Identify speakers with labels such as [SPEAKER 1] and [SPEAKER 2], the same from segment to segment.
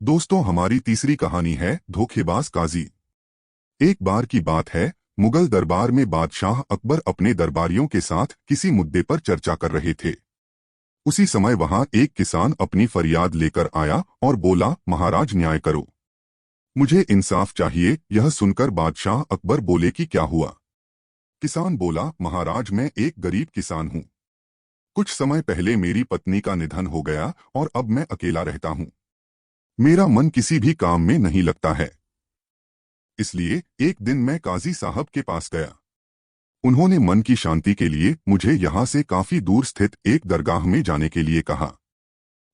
[SPEAKER 1] दोस्तों, हमारी तीसरी कहानी है धोखेबाज काजी। एक बार की बात है, मुगल दरबार में बादशाह अकबर अपने दरबारियों के साथ किसी मुद्दे पर चर्चा कर रहे थे। उसी समय वहां एक किसान अपनी फरियाद लेकर आया और बोला, महाराज न्याय करो, मुझे इंसाफ चाहिए। यह सुनकर बादशाह अकबर बोले कि क्या हुआ। किसान बोला, महाराज मैं एक गरीब किसान हूँ। कुछ समय पहले मेरी पत्नी का निधन हो गया और अब मैं अकेला रहता हूँ। मेरा मन किसी भी काम में नहीं लगता है। इसलिए एक दिन मैं काजी साहब के पास गया। उन्होंने मन की शांति के लिए मुझे यहाँ से काफी दूर स्थित एक दरगाह में जाने के लिए कहा।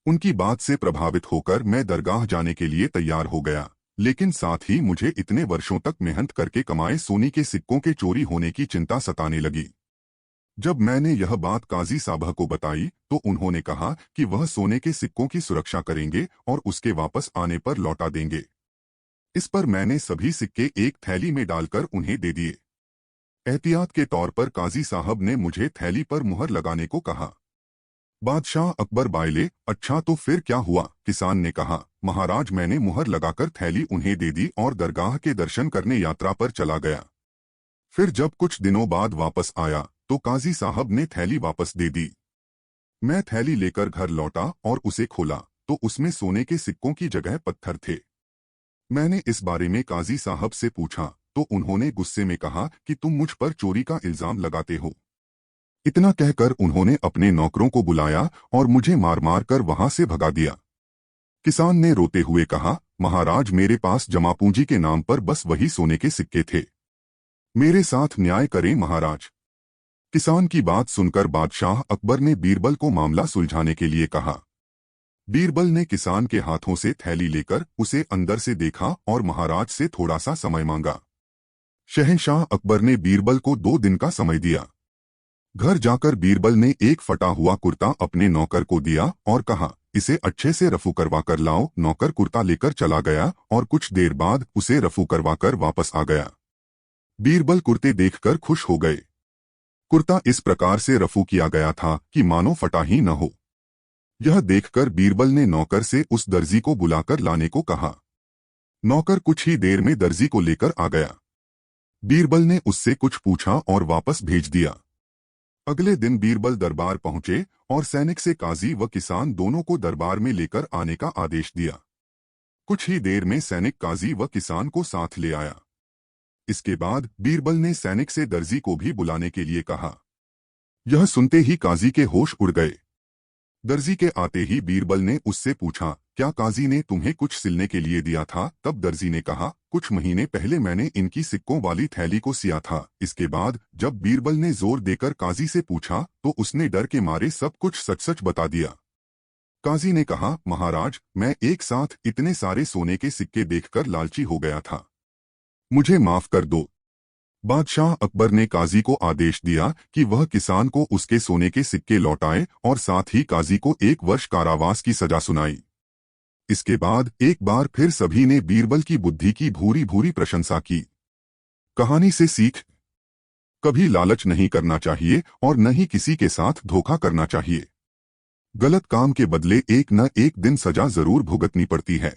[SPEAKER 1] उनकी बात से प्रभावित होकर मैं दरगाह जाने के लिए तैयार हो गया, लेकिन साथ ही मुझे इतने वर्षों तक मेहनत करके कमाए सोने के सिक्कों के चोरी होने की चिंता सताने लगी। जब मैंने यह बात काजी साहब को बताई तो उन्होंने कहा कि वह सोने के सिक्कों की सुरक्षा करेंगे और उसके वापस आने पर लौटा देंगे। इस पर मैंने सभी सिक्के एक थैली में डालकर उन्हें दे दिए। एहतियात के तौर पर काजी साहब ने मुझे थैली पर मुहर लगाने को कहा। बादशाह अकबर बायले, अच्छा तो फिर क्या हुआ? किसान ने कहा, महाराज मैंने मुहर लगाकर थैली उन्हें दे दी और दरगाह के दर्शन करने यात्रा पर चला गया। फिर जब कुछ दिनों बाद वापस आया तो काजी साहब ने थैली वापस दे दी। मैं थैली लेकर घर लौटा और उसे खोला तो उसमें सोने के सिक्कों की जगह पत्थर थे। मैंने इस बारे में काजी साहब से पूछा तो उन्होंने गुस्से में कहा कि तुम मुझ पर चोरी का इल्जाम लगाते हो। इतना कहकर उन्होंने अपने नौकरों को बुलाया और मुझे मार मार कर वहां से भगा दिया। किसान ने रोते हुए कहा, महाराज मेरे पास जमा पूंजी के नाम पर बस वही सोने के सिक्के थे। मेरे साथ न्याय करें महाराज। किसान की बात सुनकर बादशाह अकबर ने बीरबल को मामला सुलझाने के लिए कहा। बीरबल ने किसान के हाथों से थैली लेकर उसे अंदर से देखा और महाराज से थोड़ा सा समय मांगा। शहंशाह अकबर ने बीरबल को 2 दिन का समय दिया। घर जाकर बीरबल ने एक फटा हुआ कुर्ता अपने नौकर को दिया और कहा, इसे अच्छे से रफू करवा कर लाओ। नौकर कुर्ता लेकर चला गया और कुछ देर बाद उसे रफू करवाकर वापस आ गया। बीरबल कुर्ते देखकर खुश हो गए। कुर्ता इस प्रकार से रफू किया गया था कि मानो फटा ही न हो। यह देखकर बीरबल ने नौकर से उस दर्जी को बुलाकर लाने को कहा। नौकर कुछ ही देर में दर्जी को लेकर आ गया। बीरबल ने उससे कुछ पूछा और वापस भेज दिया। अगले दिन बीरबल दरबार पहुंचे और सैनिक से काजी व किसान दोनों को दरबार में लेकर आने का आदेश दिया। कुछ ही देर में सैनिक काजी व किसान को साथ ले आया। इसके बाद बीरबल ने सैनिक से दर्जी को भी बुलाने के लिए कहा। यह सुनते ही काजी के होश उड़ गए। दर्जी के आते ही बीरबल ने उससे पूछा, क्या काजी ने तुम्हें कुछ सिलने के लिए दिया था? तब दर्जी ने कहा, कुछ महीने पहले मैंने इनकी सिक्कों वाली थैली को सिया था। इसके बाद जब बीरबल ने जोर देकर काजी से पूछा तो उसने डर के मारे सब कुछ सच सच बता दिया। काजी ने कहा, महाराज मैं एक साथ इतने सारे सोने के सिक्के देखकर लालची हो गया था, मुझे माफ कर दो। बादशाह अकबर ने काजी को आदेश दिया कि वह किसान को उसके सोने के सिक्के लौटाए और साथ ही काजी को 1 वर्ष कारावास की सजा सुनाई। इसके बाद एक बार फिर सभी ने बीरबल की बुद्धि की भूरी भूरी प्रशंसा की। कहानी से सीख, कभी लालच नहीं करना चाहिए और न ही किसी के साथ धोखा करना चाहिए। गलत काम के बदले एक न एक दिन सजा जरूर भुगतनी पड़ती है।